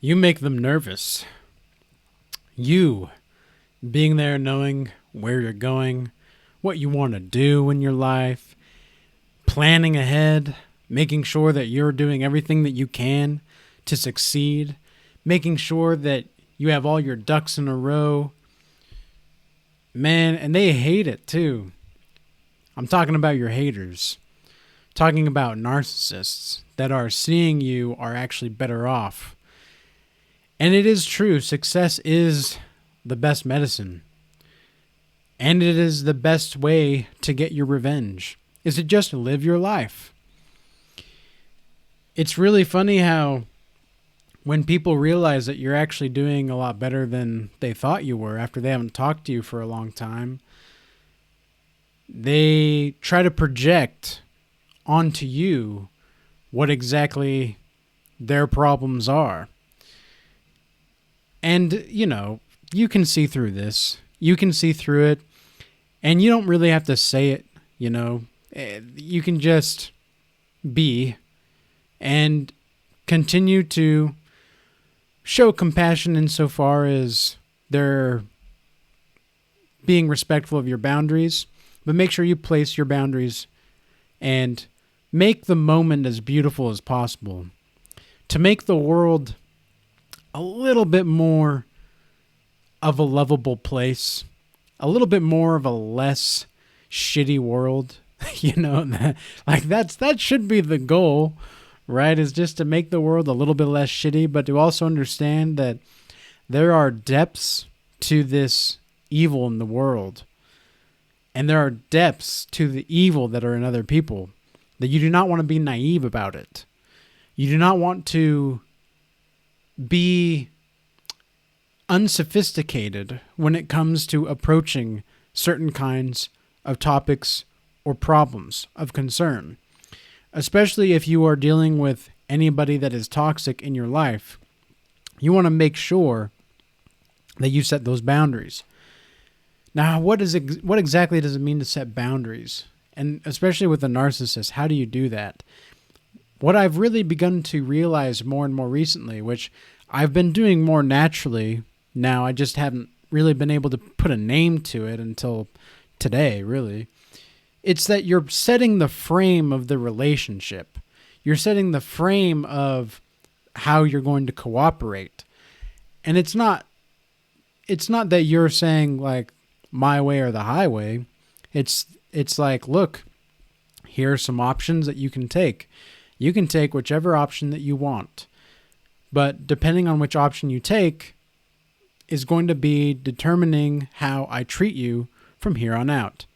You make them nervous. You being there, knowing where you're going, what you want to do in your life, planning ahead, making sure that you're doing everything that you can to succeed, making sure that you have all your ducks in a row. Man, and they hate it too. I'm talking about your haters. Talking about narcissists that are seeing you are actually better off. And it is true, success is the best medicine. And it is the best way to get your revenge, is to just live your life. It's really funny how when people realize that you're actually doing a lot better than they thought you were after they haven't talked to you for a long time, they try to project onto you what exactly their problems are. And, you can see through this. You can see through it. And you don't really have to say it, You can just be and continue to show compassion insofar as they're being respectful of your boundaries. But make sure you place your boundaries and make the moment as beautiful as possible. To make the world a little bit more of a lovable place, a little bit more of a less shitty world, that should be the goal, right? Is just to make the world a little bit less shitty, but to also understand that there are depths to this evil in the world, and there are depths to the evil that are in other people, that you do not want to be naive about it. You do not want to be unsophisticated when it comes to approaching certain kinds of topics or problems of concern. Especially if you are dealing with anybody that is toxic in your life, you want to make sure that you set those boundaries. Now, what exactly does it mean to set boundaries? And especially with a narcissist, how do you do that? What I've really begun to realize more and more recently, which I've been doing more naturally now, I just haven't really been able to put a name to it until today, really. It's that you're setting the frame of the relationship. You're setting the frame of how you're going to cooperate. And it's not that you're saying like my way or the highway. It's like, look, here are some options that you can take. You can take whichever option that you want. But depending on which option you take is going to be determining how I treat you from here on out.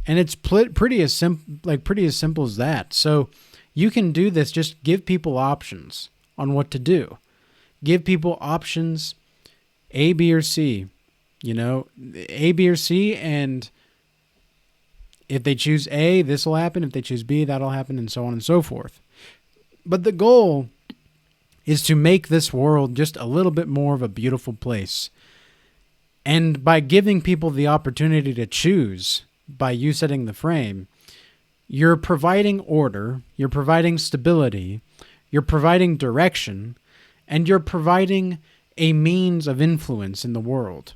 And it's pretty as simple as that. So you can do this. Just give people options on what to do. Give people options A, B, or C. A, B, or C, and if they choose A, this will happen. If they choose B, that'll happen, and so on and so forth. But the goal is to make this world just a little bit more of a beautiful place. And by giving people the opportunity to choose, by you setting the frame, you're providing order, you're providing stability, you're providing direction, and you're providing a means of influence in the world.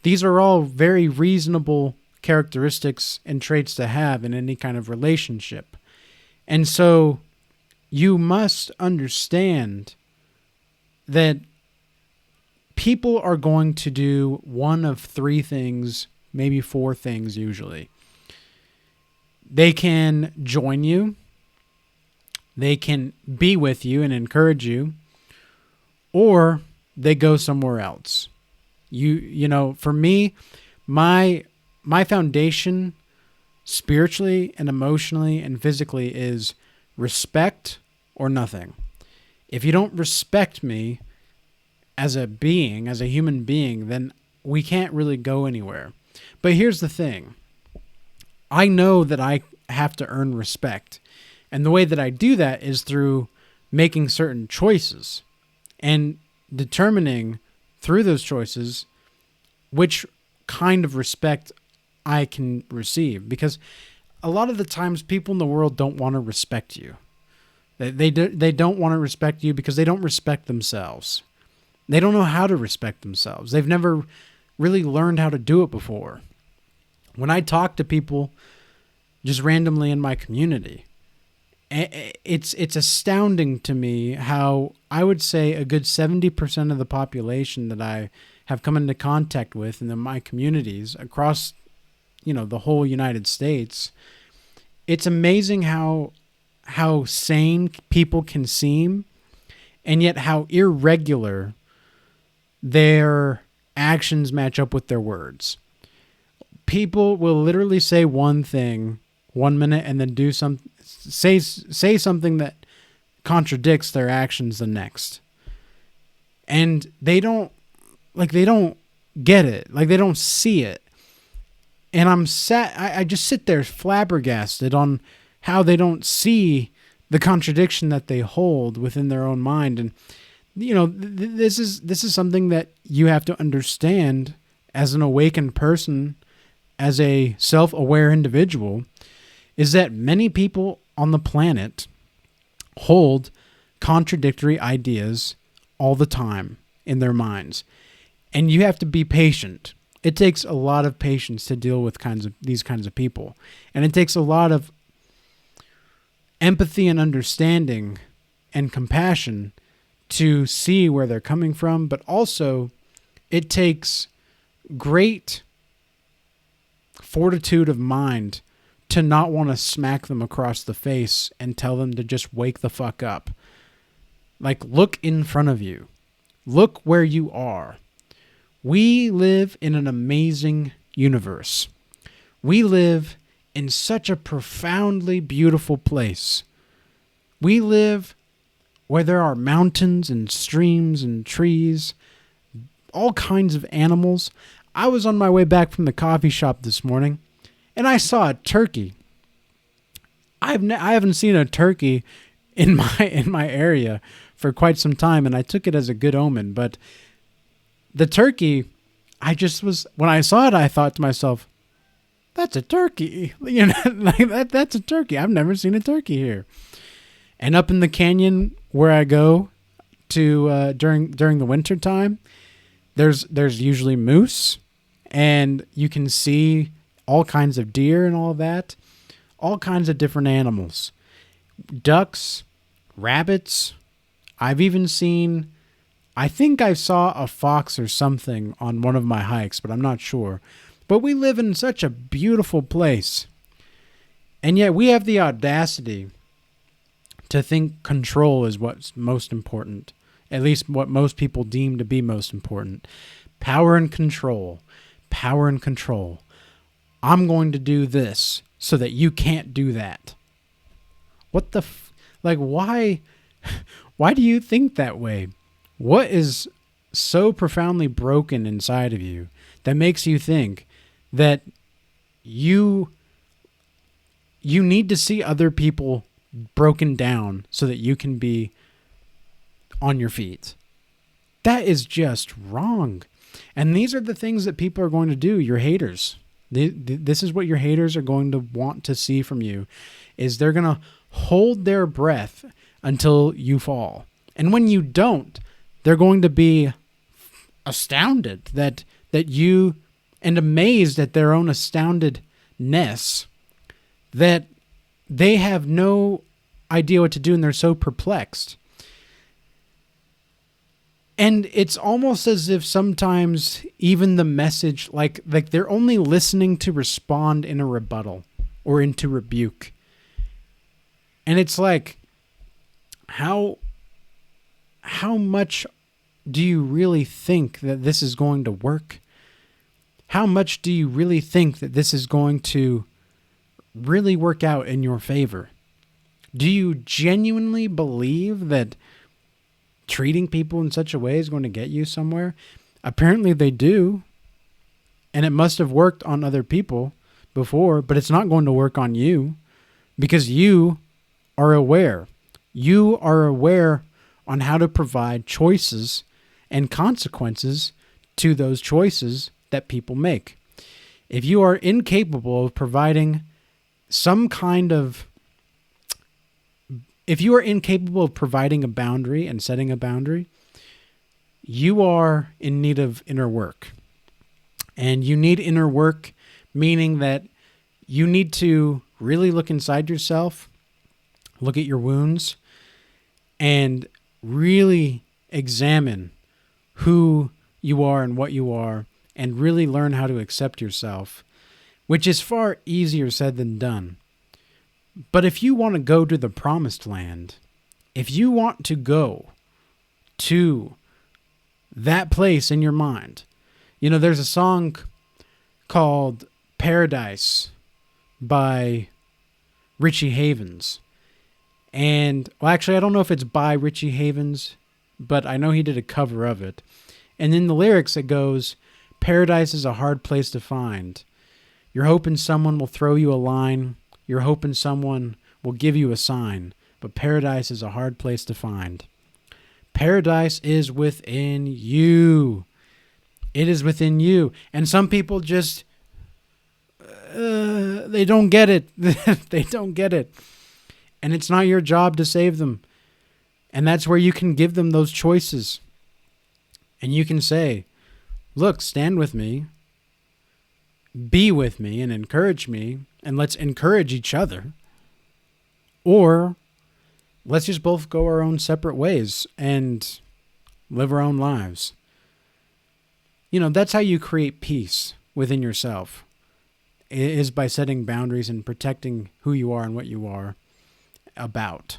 These are all very reasonable characteristics and traits to have in any kind of relationship. And so you must understand that people are going to do one of three things, maybe four things usually. They can join you, they can be with you and encourage you, or they go somewhere else. For me, my foundation spiritually and emotionally and physically is respect or nothing. If you don't respect me as a being, as a human being, then we can't really go anywhere. But here's the thing. I know that I have to earn respect. And the way that I do that is through making certain choices and determining through those choices which kind of respect I can receive. Because a lot of the times people in the world don't want to respect you. They don't want to respect you because they don't respect themselves. They don't know how to respect themselves. They've never really learned how to do it before. When I talk to people just randomly in my community, it's astounding to me how I would say a good 70% of the population that I have come into contact with in my communities across, the whole United States. It's amazing how sane people can seem, and yet how irregular their actions match up with their words. People will literally say one thing 1 minute and then say something that contradicts their actions the next. And they don't get it. Like, they don't see it. And I just sit there flabbergasted on how they don't see the contradiction that they hold within their own mind. And, this is something that you have to understand as an awakened person, as a self-aware individual, is that many people on the planet hold contradictory ideas all the time in their minds. And you have to be patient. It takes a lot of patience to deal with these kinds of people. And it takes a lot of empathy and understanding and compassion to see where they're coming from. But also, it takes great fortitude of mind to not want to smack them across the face and tell them to just wake the fuck up. Like, look in front of you. Look where you are. We live in an amazing universe. We live in such a profoundly beautiful place. We live where there are mountains and streams and trees, all kinds of animals. I was on my way back from the coffee shop this morning, and I saw a turkey. I haven't seen a turkey in my area for quite some time, and I took it as a good omen. But the turkey, when I saw it, I thought to myself, that's a turkey. That's a turkey. I've never seen a turkey here. And up in the canyon where I go to during the winter time, there's usually moose, and you can see all kinds of deer and all that, all kinds of different animals, ducks, rabbits. I've even seen, I think I saw a fox or something on one of my hikes, but I'm not sure. But we live in such a beautiful place, and yet we have the audacity to think control is what's most important, at least what most people deem to be most important. Power and control. Power and control. I'm going to do this so that you can't do that. What the why do you think that way? What is so profoundly broken inside of you that makes you think that you need to see other people broken down so that you can be on your feet? That is just wrong. And these are the things that people are going to do, your haters. This is what your haters are going to want to see from you, is they're going to hold their breath until you fall. And when you don't, they're going to be astounded that you, and amazed at their own astoundedness, that they have no idea what to do and they're so perplexed. And it's almost as if sometimes even the message, like they're only listening to respond in a rebuttal or into rebuke. And it's like, how much do you really think that this is going to work? How much do you really think that this is going to really work out in your favor? Do you genuinely believe that treating people in such a way is going to get you somewhere? Apparently they do. And it must have worked on other people before, but it's not going to work on you because you are aware. You are aware on how to provide choices and consequences to those choices that people make. If you are incapable of providing some kind of if you are incapable of providing a boundary and setting a boundary, you are in need of inner work. And you need inner work, meaning that you need to really look inside yourself, look at your wounds, and really examine who you are and what you are, and really learn how to accept yourself, which is far easier said than done. But if you want to go to the promised land, if you want to go to that place in your mind, there's a song called Paradise by Richie Havens. And, well, actually, I don't know if it's by Richie Havens, but I know he did a cover of it. And in the lyrics, it goes, "Paradise is a hard place to find. You're hoping someone will throw you a line. You're hoping someone will give you a sign. But paradise is a hard place to find. Paradise is within you. It is within you." And some people just, they don't get it. They don't get it. And it's not your job to save them. And that's where you can give them those choices. And you can say, look, stand with me, be with me, and encourage me, and let's encourage each other. Or let's just both go our own separate ways and live our own lives. That's how you create peace within yourself, is by setting boundaries and protecting who you are and what you are about.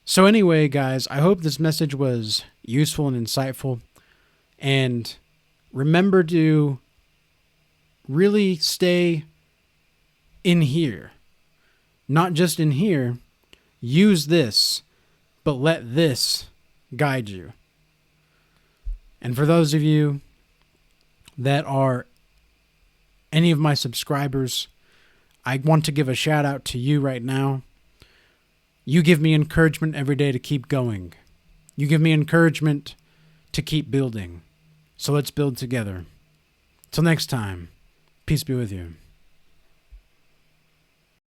So anyway, guys, I hope this message was useful and insightful. And remember to really stay in here. Not just in here. Use this, but let this guide you. And for those of you that are any of my subscribers, I want to give a shout out to you right now. You give me encouragement every day to keep going. You give me encouragement to keep building. So let's build together. Till next time, peace be with you.